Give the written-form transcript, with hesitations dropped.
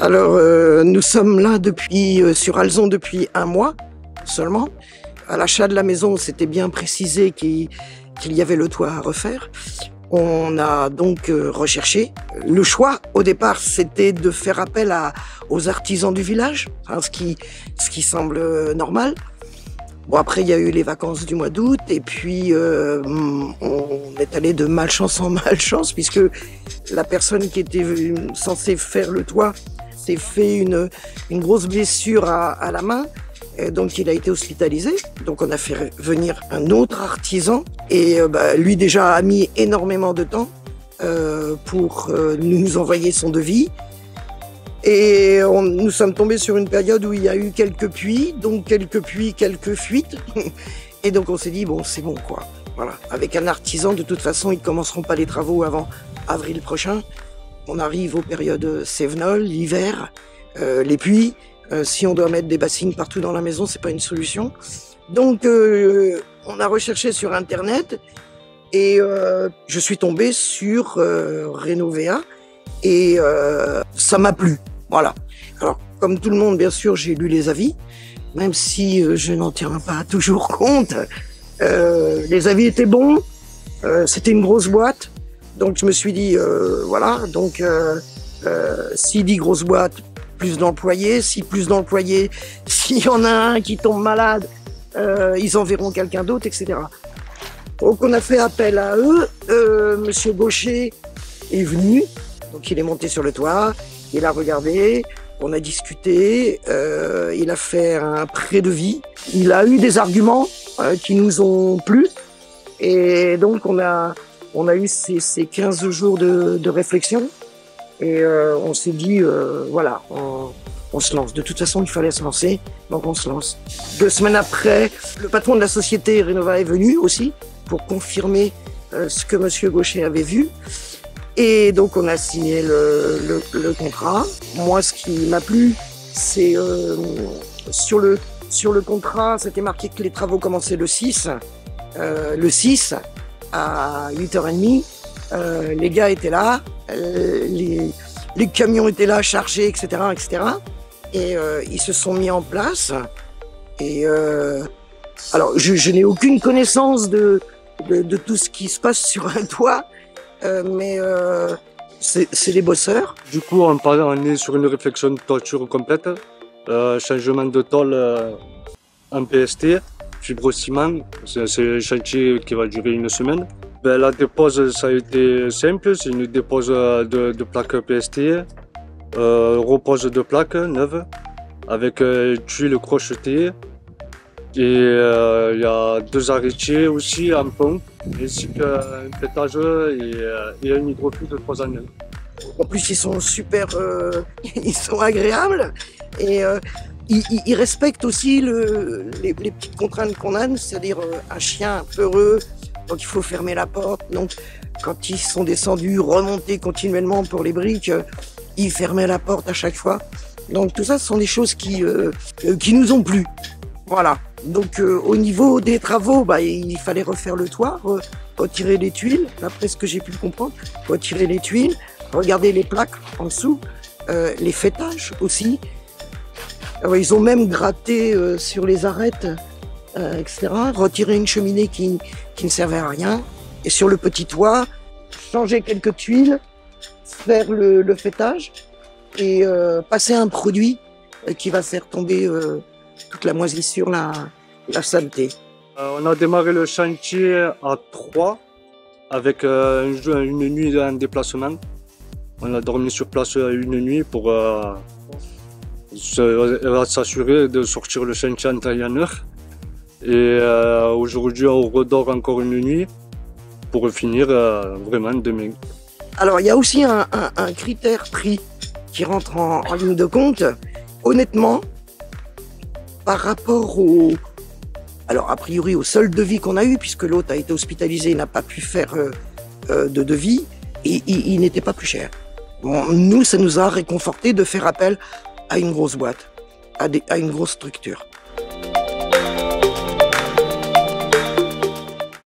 Alors, nous sommes là sur Alzon depuis 1 mois seulement. À l'achat de la maison, c'était bien précisé qu'il y avait le toit à refaire. On a donc recherché. Le choix, au départ, c'était de faire appel aux artisans du village, hein, ce qui semble normal. Bon, après, il y a eu les vacances du mois d'août, et puis on est allé de malchance en malchance, puisque la personne qui était censée faire le toit s'est fait une grosse blessure à la main. Et donc il a été hospitalisé, donc on a fait venir un autre artisan et lui déjà a mis énormément de temps pour nous envoyer son devis. Et nous sommes tombés sur une période où il y a eu quelques pluies, quelques fuites. Et donc on s'est dit bon, c'est bon quoi. Voilà, avec un artisan de toute façon ils ne commenceront pas les travaux avant avril prochain. On arrive aux périodes cévenoles, l'hiver, les pluies. Si on doit mettre des bassines partout dans la maison, c'est pas une solution. Donc, on a recherché sur Internet et je suis tombé sur Renovea et ça m'a plu. Voilà. Alors, comme tout le monde, bien sûr, j'ai lu les avis, même si je n'en tiens pas toujours compte. Les avis étaient bons. C'était une grosse boîte, donc je me suis dit voilà. Donc, s'il dit grosse boîte, plus d'employés, plus d'employés, s'il y en a un qui tombe malade, ils enverront quelqu'un d'autre, etc. Donc on a fait appel à eux, Monsieur Gaucher est venu, donc il est monté sur le toit, il a regardé, on a discuté, il a fait un prédevis, il a eu des arguments qui nous ont plu, et donc on a eu ces 15 jours de réflexion. Et on s'est dit, voilà, on se lance. De toute façon, il fallait se lancer, donc on se lance. 2 semaines après, le patron de la société Renova est venu aussi pour confirmer ce que Monsieur Gaucher avait vu. Et donc on a signé le contrat. Moi, ce qui m'a plu, c'est sur le contrat, c'était marqué que les travaux commençaient le 6. Le 6 à 8h30. Les gars étaient là, les camions étaient là, chargés, etc., etc. Et ils se sont mis en place. Et alors, je n'ai aucune connaissance de tout ce qui se passe sur un toit, mais c'est des bosseurs. Du coup, on est sur une réflexion de toiture complète, changement de tôle en PST, fibrociment. C'est un chantier qui va durer 1 semaine. La dépose, ça a été simple, c'est une dépose de plaques PST, repose de plaques neuves, avec tuiles crochetées. Et il y a 2 arrêtiers aussi en pont, ainsi qu'un pétage et un hydroflux de 3 anneaux. En plus, ils sont super, ils sont agréables et ils respectent aussi les petites contraintes qu'on a, c'est-à-dire un chien peureux. Donc il faut fermer la porte. Donc quand ils sont descendus, remonter continuellement pour les briques, ils fermaient la porte à chaque fois. Donc tout ça, ce sont des choses qui nous ont plu. Voilà. Donc au niveau des travaux, il fallait refaire le toit, retirer les tuiles, d'après ce que j'ai pu comprendre, retirer les tuiles, regarder les plaques en dessous, les faîtages aussi. Alors, ils ont même gratté sur les arêtes, etc. Retirer une cheminée qui ne servait à rien. Et sur le petit toit, changer quelques tuiles, faire le faîtage et passer un produit qui va faire tomber toute la moisissure, la saleté. On a démarré le chantier à 3 avec une nuit en déplacement. On a dormi sur place 1 nuit pour s'assurer de sortir le chantier en temps et en heure. Et aujourd'hui, on redort encore 1 nuit pour finir vraiment demain. Alors, il y a aussi un critère prix qui rentre en ligne de compte. Honnêtement, par rapport alors a priori au seul devis qu'on a eu, puisque l'autre a été hospitalisé, il n'a pas pu faire de devis, et il n'était pas plus cher. Bon, nous, ça nous a réconforté de faire appel à une grosse boîte, à une grosse structure.